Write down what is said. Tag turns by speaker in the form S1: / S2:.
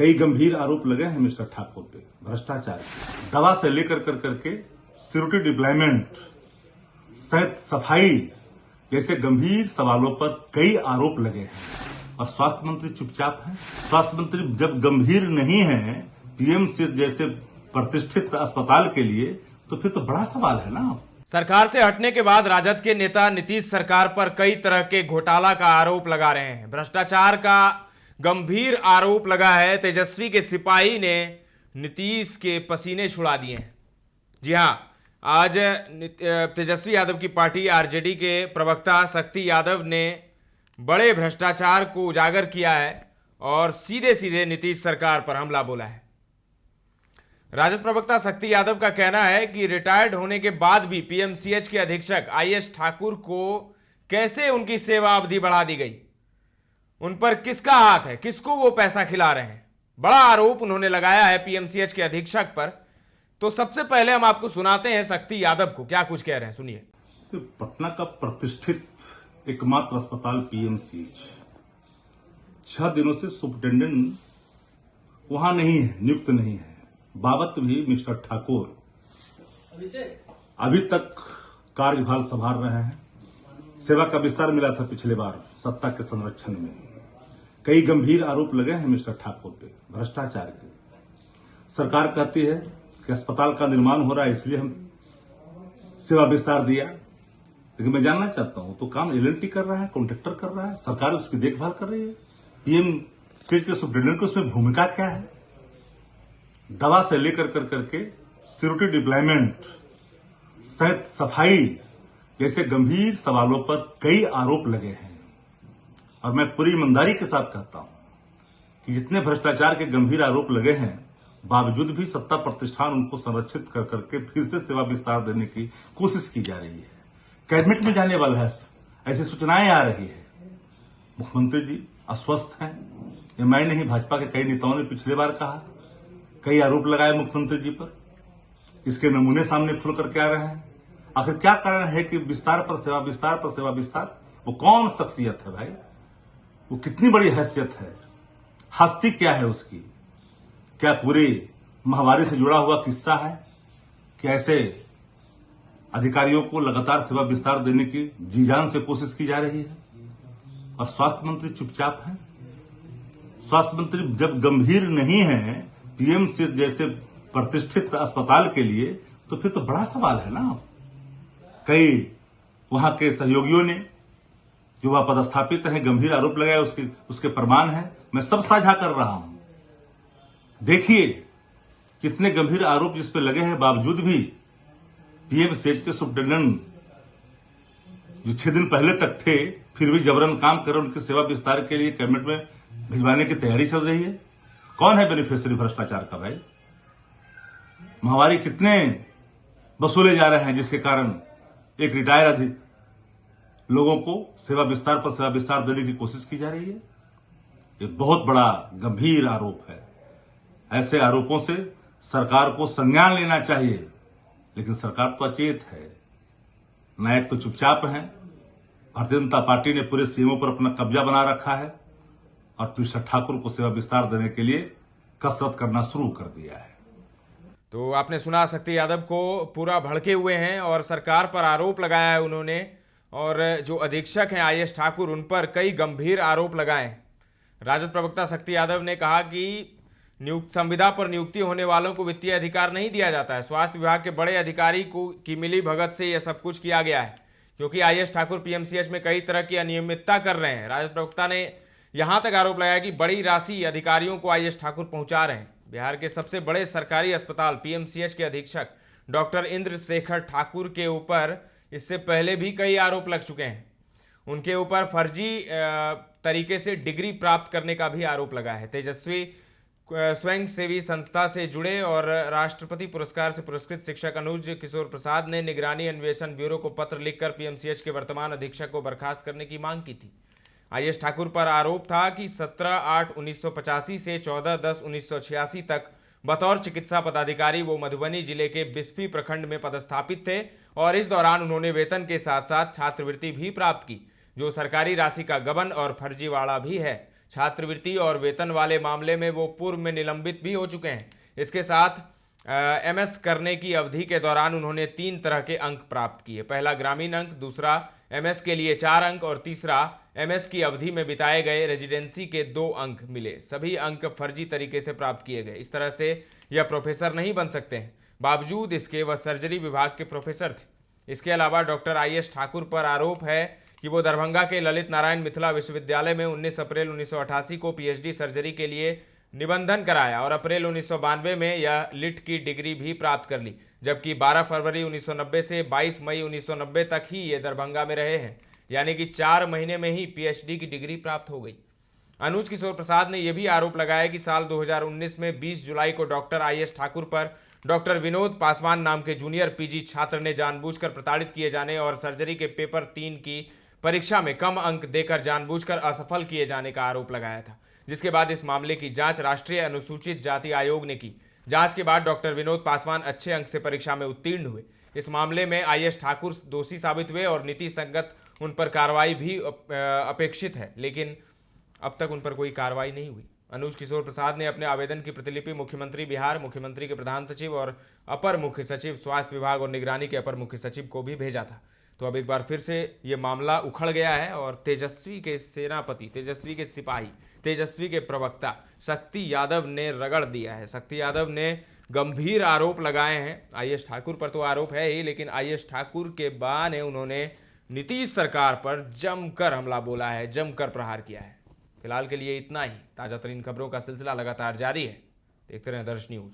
S1: कई गंभीर आरोप लगे हैं मिस्टर ठाकुर पे भ्रष्टाचार के। दवा से लेकर करके सिक्योरिटी डिप्लॉयमेंट, सफाई जैसे गंभीर सवालों पर कई आरोप लगे हैं और स्वास्थ्य मंत्री चुपचाप हैं। स्वास्थ्य मंत्री जब गंभीर नहीं है पीएमसीएच जैसे प्रतिष्ठित अस्पताल के लिए, तो फिर तो बड़ा सवाल है ना।
S2: सरकार से हटने के बाद राजद के नेता नीतीश सरकार पर कई तरह के घोटाला का आरोप लगा रहे हैं। भ्रष्टाचार का गंभीर आरोप लगा है। तेजस्वी के सिपाही ने नीतीश के पसीने छुड़ा दिए हैं। जी हां, आज तेजस्वी यादव की पार्टी आरजेडी के प्रवक्ता शक्ति यादव ने बड़े भ्रष्टाचार को उजागर किया है और सीधे सीधे नीतीश सरकार पर हमला बोला है। राजद प्रवक्ता शक्ति यादव का कहना है कि रिटायर्ड होने के बाद भी पीएमसीएच के अधीक्षक आईएस ठाकुर को कैसे उनकी सेवा अवधि बढ़ा दी गई, उन पर किसका हाथ है, किसको वो पैसा खिला रहे हैं। बड़ा आरोप उन्होंने लगाया है पीएमसीएच के अधीक्षक पर। तो सबसे पहले हम आपको सुनाते हैं शक्ति यादव को क्या कुछ कह रहे हैं, सुनिए।
S1: पटना का प्रतिष्ठित एकमात्र अस्पताल पीएमसीएच 6 दिनों से सुपरिटेंडेंट वहां नहीं है, नियुक्त नहीं है। बाबत भी मिस्टर ठाकुर अभी तक कार्यभार संभाल रहे हैं। सेवा का विस्तार मिला था पिछले बार सत्ता के संरक्षण में। कई गंभीर आरोप लगे हैं मिस्टर ठाकुर पे भ्रष्टाचार के। सरकार कहती है कि अस्पताल का निर्माण हो रहा है इसलिए हम सेवा विस्तार दिया, लेकिन मैं जानना चाहता हूं तो काम एलएनटी कर रहा है, कॉन्ट्रैक्टर कर रहा है, सरकार उसकी देखभाल कर रही है। पीएमसीएच के सुपरिटेंडेंट की उसमें भूमिका क्या है? दवा से लेकर करके सिक्योरिटी डिप्लॉयमेंट, सफाई जैसे गंभीर सवालों पर कई आरोप लगे हैं और मैं पूरी ईमानदारी के साथ कहता हूं कि जितने भ्रष्टाचार के गंभीर आरोप लगे हैं बावजूद भी सत्ता प्रतिष्ठान उनको संरक्षित कर करके फिर से सेवा विस्तार देने की कोशिश की जा रही है। कैबिनेट में जाने वाला है, ऐसी सूचनाएं आ रही है। मुख्यमंत्री जी अस्वस्थ हैं, ये मैं नहीं, भाजपा के कई नेताओं ने पिछले बार कहा। कई आरोप लगाए मुख्यमंत्री जी पर, इसके नमूने सामने खुल करके आ रहे हैं। आखिर क्या कारण है कि विस्तार पर सेवा, विस्तार पर सेवा विस्तार? वो कौन शख्सियत है भाई? वो कितनी बड़ी हैसियत है? हस्ती क्या है उसकी? क्या पूरी महामारी से जुड़ा हुआ किस्सा है कि ऐसे अधिकारियों को लगातार सेवा विस्तार देने की जी जान से कोशिश की जा रही है और स्वास्थ्य मंत्री चुपचाप हैं? स्वास्थ्य मंत्री जब गंभीर नहीं है पीएमसीएच जैसे प्रतिष्ठित अस्पताल के लिए, तो फिर तो बड़ा सवाल है ना। कई वहां के सहयोगियों ने जो वह पदस्थापित हैं गंभीर आरोप लगाए, उसके प्रमाण हैं, मैं सब साझा कर रहा हूं। देखिए कितने गंभीर आरोप जिस पे लगे हैं बावजूद भी पीएमसीएच के सुपरिटेंडेंट जो 6 दिन पहले तक थे फिर भी जबरन काम कर रहे, उनकी सेवा विस्तार के लिए कैबिनेट में भिजवाने की तैयारी चल रही है। कौन है बेनिफिशियरी भ्रष्टाचार का भाई? महामारी कितने वसूले जा रहे हैं जिसके कारण एक रिटायर लोगों को सेवा विस्तार पर सेवा विस्तार देने की कोशिश की जा रही है। ये बहुत बड़ा गंभीर आरोप है। ऐसे आरोपों से सरकार को संज्ञान लेना चाहिए, लेकिन सरकार तो अचेत है। नायक तो चुपचाप हैं। भारतीय जनता पार्टी ने पूरे सीएमओ पर अपना कब्जा बना रखा है और मिस्टर ठाकुर को सेवा विस्तार देने के लिए कसरत करना शुरू कर दिया है।
S2: तो आपने सुना शक्ति यादव को, पूरा भड़के हुए हैं और सरकार पर आरोप लगाया है उन्होंने। और जो अधीक्षक हैं आईएस ठाकुर, उन पर कई गंभीर आरोप लगाए हैं। राजद प्रवक्ता शक्ति यादव ने कहा कि संविदा पर नियुक्ति होने वालों को वित्तीय अधिकार नहीं दिया जाता है। स्वास्थ्य विभाग के बड़े अधिकारी की मिली भगत से यह सब कुछ किया गया है, क्योंकि आईएस ठाकुर पीएमसीएच में कई तरह की अनियमितता कर रहे हैं। राजद प्रवक्ता ने यहां तक आरोप लगाया कि बड़ी राशि अधिकारियों को आईएस ठाकुर पहुंचा रहे हैं। बिहार के सबसे बड़े सरकारी अस्पताल पीएमसीएच के अधीक्षक डॉक्टर इंद्रशेखर ठाकुर के ऊपर इससे पहले भी कई आरोप लग चुके हैं। उनके ऊपर फर्जी तरीके से डिग्री प्राप्त करने का भी आरोप लगा है। तेजस्वी स्वयंसेवी संस्था से जुड़े और राष्ट्रपति पुरस्कार से पुरस्कृत शिक्षक अनुज किशोर प्रसाद ने निगरानी अन्वेषण ब्यूरो को पत्र लिखकर पीएमसीएच के वर्तमान अधीक्षक को बर्खास्त करने की मांग की थी। आईएस ठाकुर पर आरोप था कि 17/8/1985 से 14/10/1986 तक बतौर चिकित्सा पदाधिकारी वो मधुबनी जिले के बिस्फी प्रखंड में पदस्थापित थे और इस दौरान उन्होंने वेतन के साथ साथ छात्रवृत्ति भी प्राप्त की, जो सरकारी राशि का गबन और फर्जीवाड़ा भी है। छात्रवृत्ति और वेतन वाले मामले में वो पूर्व में निलंबित भी हो चुके हैं। इसके साथ एमएस करने की अवधि के दौरान उन्होंने 3 तरह के अंक प्राप्त किए। पहला ग्रामीण अंक, दूसरा एमएस के लिए 4 अंक और तीसरा एमएस की अवधि में बिताए गए रेजिडेंसी के 2 अंक मिले। सभी अंक फर्जी तरीके से प्राप्त किए गए। इस तरह से यह प्रोफेसर नहीं बन सकते हैं। बावजूद इसके वह सर्जरी विभाग के प्रोफेसर थे। इसके अलावा डॉक्टर आईएस ठाकुर पर आरोप है कि वो दरभंगा के ललित नारायण मिथिला विश्वविद्यालय में 19 अप्रैल 1988 को पीएचडी सर्जरी के लिए निबंधन कराया और अप्रैल 1992 में यह लिट की डिग्री भी प्राप्त कर ली, जबकि 12 फरवरी 1990 से 22 मई 1990 तक ही ये दरभंगा में रहे हैं, यानी कि 4 महीने में ही पीएचडी की डिग्री प्राप्त हो गई। अनुज किशोर प्रसाद ने यह भी आरोप लगाया कि साल 2019 में 20 जुलाई को डॉक्टर आईएस ठाकुर पर डॉक्टर विनोद पासवान नाम के जूनियर पीजी छात्र ने जानबूझकर प्रताड़ित किए जाने और सर्जरी के पेपर 3 की परीक्षा में कम अंक देकर जानबूझकर असफल किए जाने का आरोप लगाया था, जिसके बाद इस मामले की जांच राष्ट्रीय अनुसूचित जाति आयोग ने की। जांच के बाद डॉक्टर विनोद पासवान अच्छे अंक से परीक्षा में उत्तीर्ण हुए। इस मामले में आईएस ठाकुर दोषी साबित हुए और नीति संगत उन पर कार्रवाई भी अपेक्षित है, लेकिन अब तक उन पर कोई कार्रवाई नहीं हुई। अनुज किशोर प्रसाद ने अपने आवेदन की प्रतिलिपि मुख्यमंत्री बिहार, मुख्यमंत्री के प्रधान सचिव और अपर मुख्य सचिव स्वास्थ्य विभाग और निगरानी के अपर मुख्य सचिव को भी भेजा था। तो अब एक बार फिर से ये मामला उखड़ गया है और तेजस्वी के सेनापति, तेजस्वी के सिपाही, तेजस्वी के प्रवक्ता शक्ति यादव ने रगड़ दिया है। शक्ति यादव ने गंभीर आरोप लगाए हैं। आईएस ठाकुर पर तो आरोप है ही, लेकिन आईएस ठाकुर के बाद उन्होंने नीतीश सरकार पर जमकर हमला बोला है, जमकर प्रहार किया है। फिलहाल के लिए इतना ही। ताजा तरीन खबरों का सिलसिला लगातार जारी है। देखते रहें दर्श न्यूज।